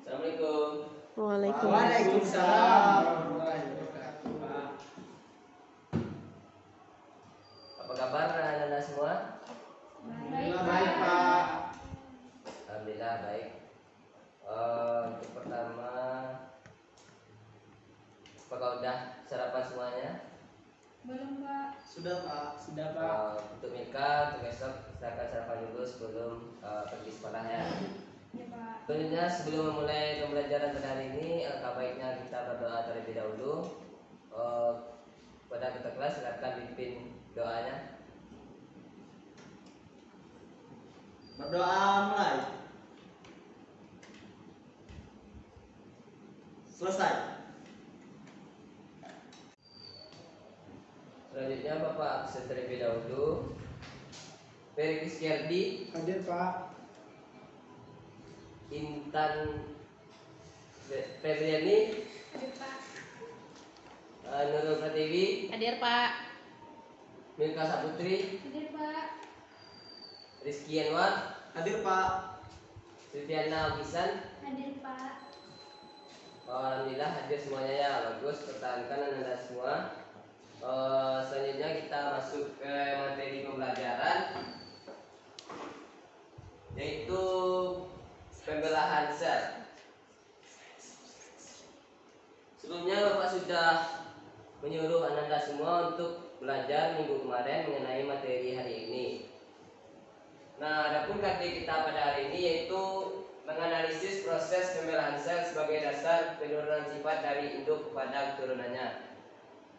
Assalamualaikum. Waalaikumsalam warahmatullahi wabarakatuh. Apa kabar anak-anak semua? Alhamdulillah baik, Pak. Alhamdulillah baik. Untuk pertama, apakah udah sarapan semuanya? Belum, Pak. Sudah, Pak. Sudah, Pak. Untuk Mika, untuk besok silakan sarapan dulu sebelum pergi sekolah ya. Ya, Pak. Selanjutnya sebelum memulai pembelajaran pada hari ini, alangkah baiknya kita berdoa terlebih dahulu. Pada ketua kelas silakan pimpin doanya. Berdoa mulai. Selesai. Selanjutnya Bapak absen terlebih dahulu. Ferry Rizkyardi, Hadir, Pak. Intan Febriani, Hadir, Pak. Nurul Pratiwi, Hadir, Pak. Milka Saputri, Hadir, Pak. Rizky Anwar, Hadir, Pak. Silviana Ogisan. Hadir, Pak. Alhamdulillah hadir semuanya ya, bagus, pertahankan anda semua. Selanjutnya kita masuk ke materi pembelajaran, yaitu pembelahan sel. Sebelumnya Bapak sudah menyuruh anda semua untuk belajar minggu kemarin mengenai materi hari ini. Nah, adapun KD kita pada hari ini yaitu menganalisis proses pembelahan sel sebagai dasar penurunan sifat dari induk kepada keturunannya.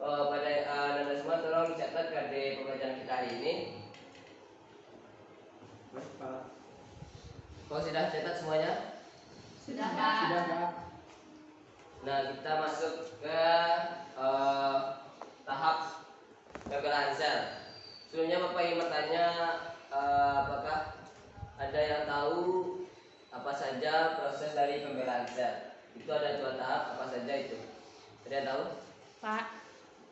Pada anda semua tolong dicatat KD pembelajaran kita hari ini. Baik, Pak. Kau sudah catat semuanya? Sudah, Pak. Sudah, Pak. Nah, kita masuk ke tahap pembelahan sel. Sebelumnya Bapak ingin bertanya, apakah ada yang tahu apa saja proses dari pembelahan sel? Itu ada 2 tahap, apa saja itu? Ada yang tahu? Pak.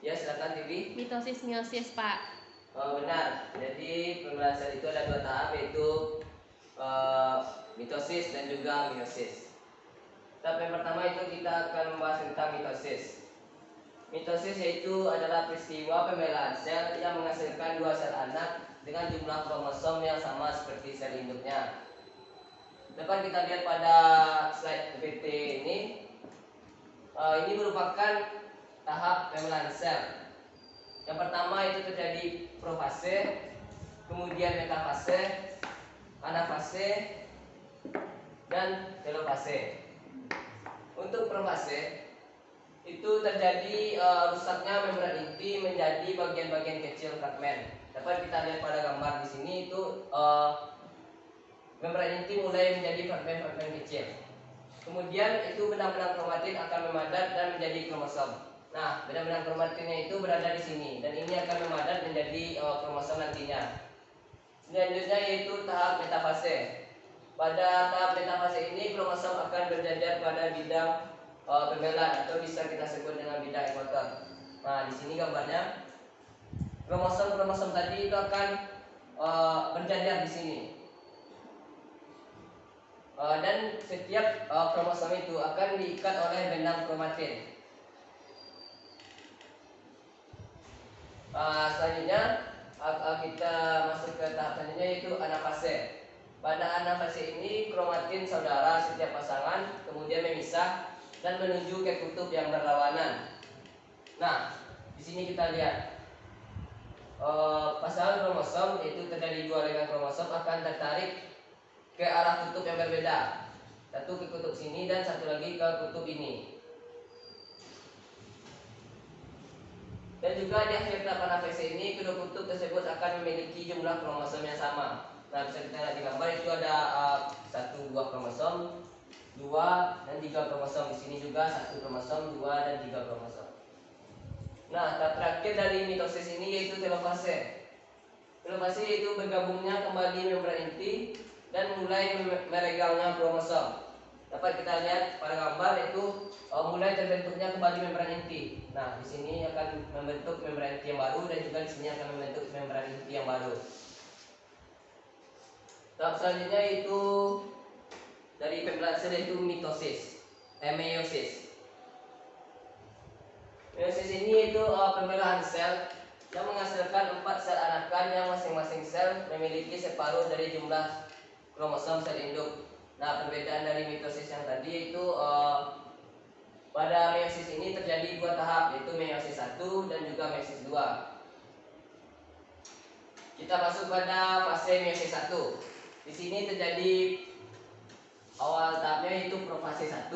Ya, silakan TV. Mitosis, meiosis, Pak. Benar. Jadi pembelahan sel itu ada 2 tahap, yaitu mitosis dan juga meiosis. Tahap yang pertama itu kita akan membahas tentang mitosis. Mitosis yaitu adalah peristiwa pembelahan sel yang menghasilkan 2 sel anak dengan jumlah kromosom yang sama seperti sel induknya. Dapat kita lihat pada slide PPT ini. Ini merupakan tahap pembelahan sel. Yang pertama itu terjadi profase, kemudian metafase, anafase, dan telofase. Untuk profase itu terjadi rusaknya membran inti menjadi bagian-bagian kecil fragmen. Dapat kita lihat pada gambar di sini itu membran inti mulai menjadi fragmen-fragmen kecil. Kemudian itu benang-benang kromatin akan memadat dan menjadi kromosom. Nah, benang-benang kromatinnya itu berada di sini dan ini akan memadat menjadi kromosom nantinya. Selanjutnya yaitu tahap metafase. Pada tahap metafase ini kromosom akan berjajar pada bidang pembelahan atau bisa kita sebut dengan bidang ekuator. Nah, di sini gambarnya kromosom tadi itu akan berjajar di sini. Dan setiap kromosom itu akan diikat oleh benang kromatin. Selanjutnya kita masuk ke tahap selanjutnya yaitu anafase. Pada anafase ini kromatin saudara setiap pasangan kemudian memisah dan menuju ke kutub yang berlawanan. Nah, di sini kita lihat pasangan kromosom yaitu terjadi 2 renggang kromosom akan tertarik ke arah kutub yang berbeda. Satu ke kutub sini dan satu lagi ke kutub ini. Dan juga di akhir tahap anafase ini kedua kutub tersebut akan memiliki jumlah kromosom yang sama. Nah, bisa kita lihat di gambar itu ada 1 buah kromosom, 2 dan 3 kromosom. Di sini juga 1 kromosom, 2 dan 3 kromosom. Nah, tahap terakhir dari mitosis ini yaitu telofase. Telofase yaitu bergabungnya kembali membran inti dan mulai meregangnya kromosom. Dapat kita lihat pada gambar itu mulai terbentuknya kembali membran inti. Nah, di sini akan membentuk membran inti yang baru dan juga di sini akan membentuk membran inti yang baru. Tahap selanjutnya itu dari pembelahan sel yaitu meiosis. Meiosis ini itu pembelahan sel yang menghasilkan 4 sel anakan yang masing-masing sel memiliki separuh dari jumlah kromosom sel induk. Nah, perbedaan dari mitosis yang tadi itu pada meiosis ini terjadi 2 tahap, yaitu meiosis 1 dan juga meiosis 2. Kita masuk pada fase meiosis 1. Di sini terjadi awal tahapnya yaitu profase 1.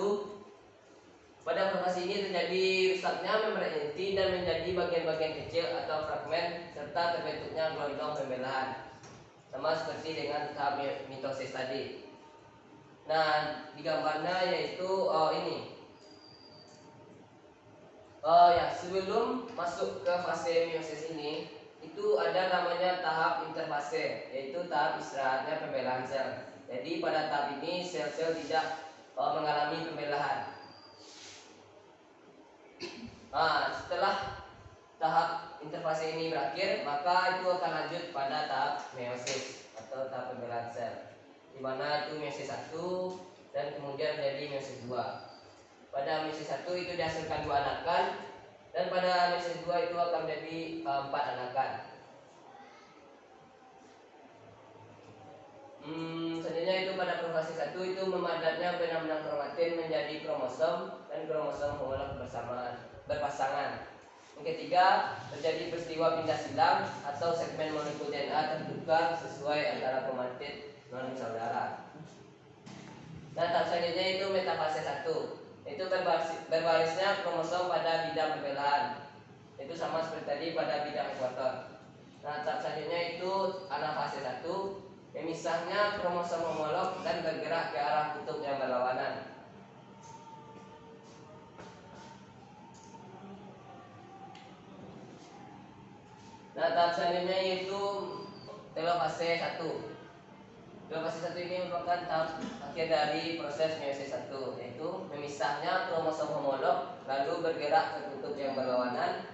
Pada profase ini terjadi rusaknya membran inti dan menjadi bagian-bagian kecil atau fragmen serta terbentuknya gelondong pembelahan. Sama seperti dengan tahap mitosis tadi. Nah, di gambarnya yaitu ini. Sebelum masuk ke fase meiosis ini, itu ada namanya tahap interfase, yaitu tahap istirahatnya pembelahan sel. Jadi pada tahap ini sel-sel tidak mengalami pembelahan. Nah, setelah tahap interfase ini berakhir, maka itu akan lanjut pada tahap meiosis atau tahap pembelahan sel, di mana itu meiosis 1 dan kemudian menjadi meiosis 2. Pada meiosis 1 itu dihasilkan 2 anakan dan pada meiosis 2 itu akan menjadi 4 anakan. Selanjutnya itu pada profase 1 itu memadatnya benang-benang kromatin menjadi kromosom dan kromosom homolog berpasangan. Yang ketiga, terjadi peristiwa pindah silang atau segmen molekul DNA tertukar sesuai antara kromatid non saudara. Nah, tahap selanjutnya itu metafase 1. Itu berbarisnya kromosom pada bidang pembelahan. Itu sama seperti tadi pada bidang ekuator. Nah, tahap selanjutnya itu anafase 1, memisahnya kromosom homolog dan bergerak ke arah kutub yang berlawanan. Nah, tahap selanjutnya yaitu telofase 1. Telofase 1 ini merupakan tahap akhir dari proses meiosis 1, yaitu memisahnya kromosom homolog lalu bergerak ke kutub yang berlawanan,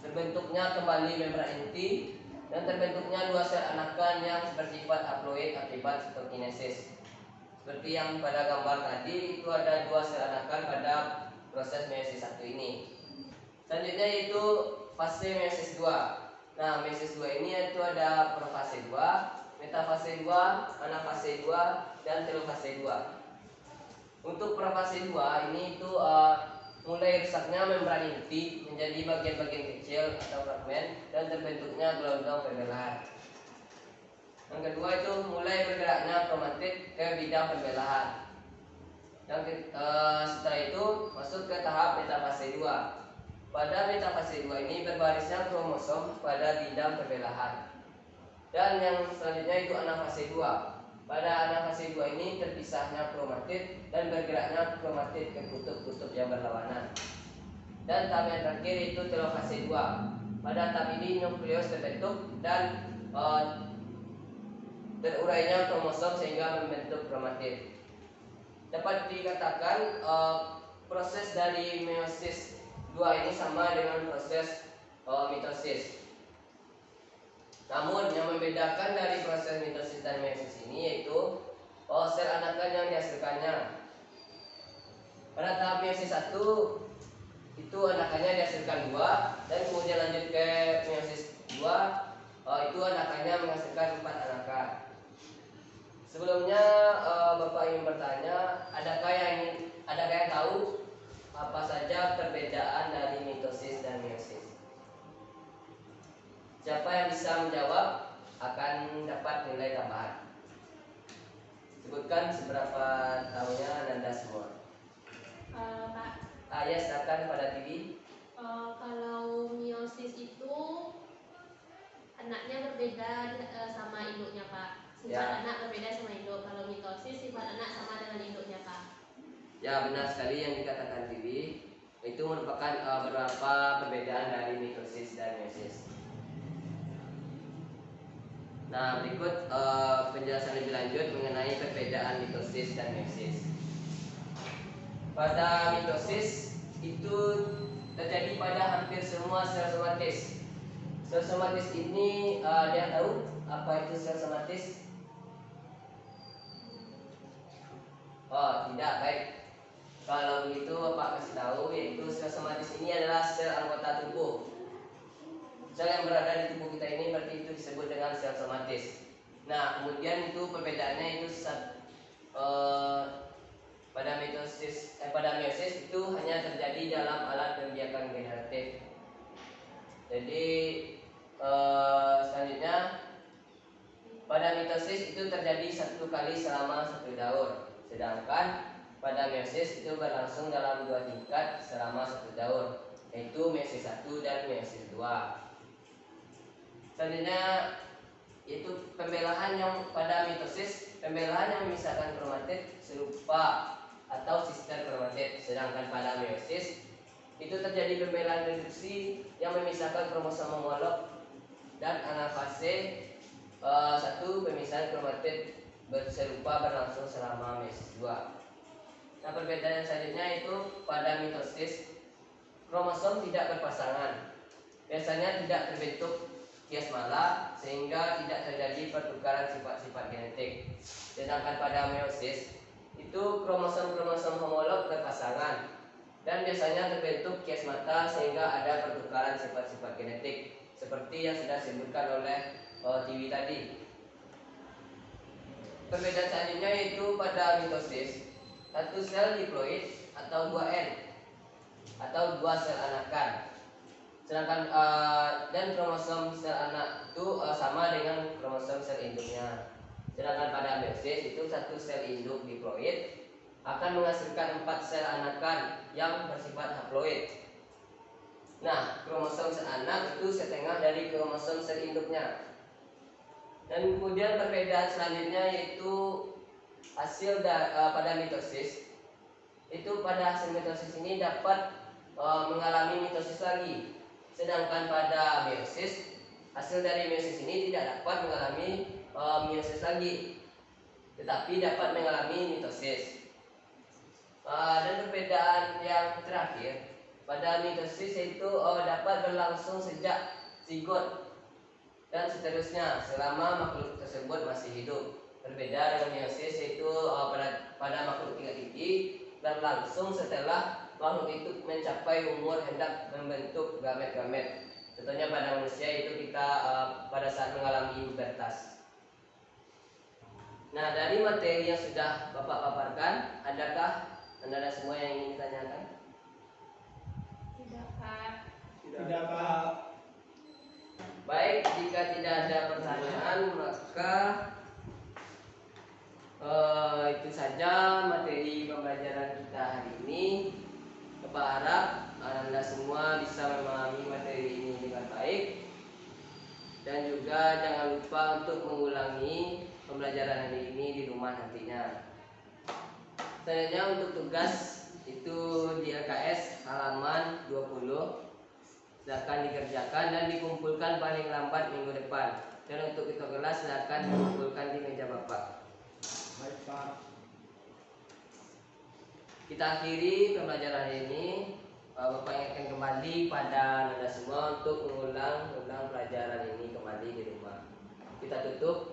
terbentuknya kembali membran inti, dan terbentuknya 2 sel anakan yang bersifat haploid akibat sitokinesis. Seperti yang pada gambar tadi, itu ada 2 sel anakan pada proses meiosis 1 ini. Selanjutnya yaitu fase meiosis 2. Nah, meiosis 2 ini itu ada profase 2, metafase 2, anafase 2, dan telofase 2. Untuk profase 2 ini itu mulai rusaknya membran inti menjadi bagian-bagian kecil atau fragmen dan terbentuknya gelondong pembelahan. Yang kedua itu mulai bergeraknya kromatid ke bidang pembelahan. Setelah itu masuk ke tahap metafase 2. Pada metafase 2 ini berbarisnya kromosom pada bidang pembelahan. Dan yang selanjutnya itu anafase 2. Pada anafase 2 ini terpisahnya kromatid dan bergeraknya kromatid ke kutub-kutub yang berlawanan. Dan tahap yang terakhir itu telofase 2. Pada tahap ini nukleus terbentuk dan terurainya kromosom sehingga membentuk kromatid. Dapat dikatakan proses dari meiosis 2 ini sama dengan proses mitosis. Namun yang membedakan dari proses mitosis dan meiosis ini yaitu sel anakan yang dihasilkannya. Pada tahap meiosis 1 itu anakannya dihasilkan 2 dan kemudian lanjut ke meiosis 2 itu anakannya menghasilkan 4 anakan. Sebelumnya Bapak ingin bertanya, adakah yang tahu apa saja perbedaan dari mitosis dan meiosis? Siapa yang bisa menjawab akan dapat nilai tambahan. Sebutkan seberapa tahunya Anda semua. Pak, Ya, silakan pada TV. kalau meiosis itu anaknya berbeda sama induknya, Pak. Sifat Ya. anak berbeda sama induk. Kalau mitosis sifat anak sama dengan induknya, Pak. Ya, benar sekali yang dikatakan TV. Itu merupakan beberapa perbedaan dari mitosis dan meiosis. Nah, berikut penjelasan lebih lanjut mengenai perbedaan mitosis dan meiosis. Pada mitosis itu terjadi pada hampir semua sel somatis. Sel somatis ini dia tahu apa itu sel somatis? Oh, tidak, baik. Kalau begitu Bapak kasih tahu, yaitu sel somatis ini adalah sel anggota tubuh. Sel yang berada di tubuh kita ini berarti itu disebut dengan sel somatis. Nah, kemudian itu perbedaannya itu pada meiosis itu hanya terjadi dalam alat pembiakan generatif. Jadi selanjutnya pada mitosis itu terjadi satu kali selama satu daur, sedangkan pada meiosis itu berlangsung dalam 2 tingkat selama satu daur, yaitu meiosis 1 dan meiosis 2. Selanjutnya itu pembelahan yang pada mitosis, pembelahan yang memisahkan kromatid serupa atau sister kromatid, sedangkan pada meiosis itu terjadi pembelahan reduksi yang memisahkan kromosom homolog dan anafase 1 pemisahan kromatid serupa berlangsung selama meiosis 2. Nah, perbedaan selanjutnya itu pada mitosis kromosom tidak berpasangan, biasanya tidak terbentuk kiasmala sehingga tidak terjadi pertukaran sifat-sifat genetik. Sedangkan pada meiosis itu kromosom-kromosom homolog berpasangan dan biasanya terbentuk kiasmata sehingga ada pertukaran sifat-sifat genetik seperti yang sudah disebutkan oleh Tiwi tadi. Perbedaan selanjutnya yaitu pada mitosis, satu sel diploid atau 2N atau 2 sel anakan. Sedangkan dan kromosom sel anak itu sama dengan kromosom sel induknya. Sedangkan pada meiosis itu satu sel induk diploid akan menghasilkan 4 sel anakan yang bersifat haploid. Nah, kromosom sel anak itu setengah dari kromosom sel induknya. Dan kemudian perbedaan selanjutnya yaitu hasil pada mitosis. Itu pada hasil mitosis ini dapat mengalami mitosis lagi. Sedangkan pada meiosis, hasil dari meiosis ini tidak dapat mengalami meiosis lagi, tetapi dapat mengalami mitosis. Dan perbedaan yang terakhir pada mitosis itu dapat berlangsung sejak zigot dan seterusnya selama makhluk tersebut masih hidup. Berbeda dengan meiosis yaitu pada makhluk tingkat tinggi berlangsung setelah makhluk itu mencapai umur hendak membentuk gamet-gamet. Contohnya pada manusia itu kita pada saat mengalami pubertas. Nah, dari materi yang sudah Bapak paparkan, adakah Anda semua yang ingin ditanyakan? Tidak, Pak. Tidak, Pak. Baik, jika tidak ada pertanyaan maka itu saja materi pembelajaran kita hari ini. Bapak harap Anda semua bisa memahami materi ini dengan baik, dan juga jangan lupa untuk mengulangi pembelajaran hari ini di rumah nantinya. Selanjutnya untuk tugas itu di LKS halaman 20 silakan dikerjakan dan dikumpulkan paling lambat minggu depan. Dan untuk itu kelas silakan dikumpulkan di meja Bapak. Baik, Pak. Kita akhiri pembelajaran ini. Bapak ingatkan kembali pada Anda semua untuk mengulang pelajaran ini kembali di rumah. Kita tutup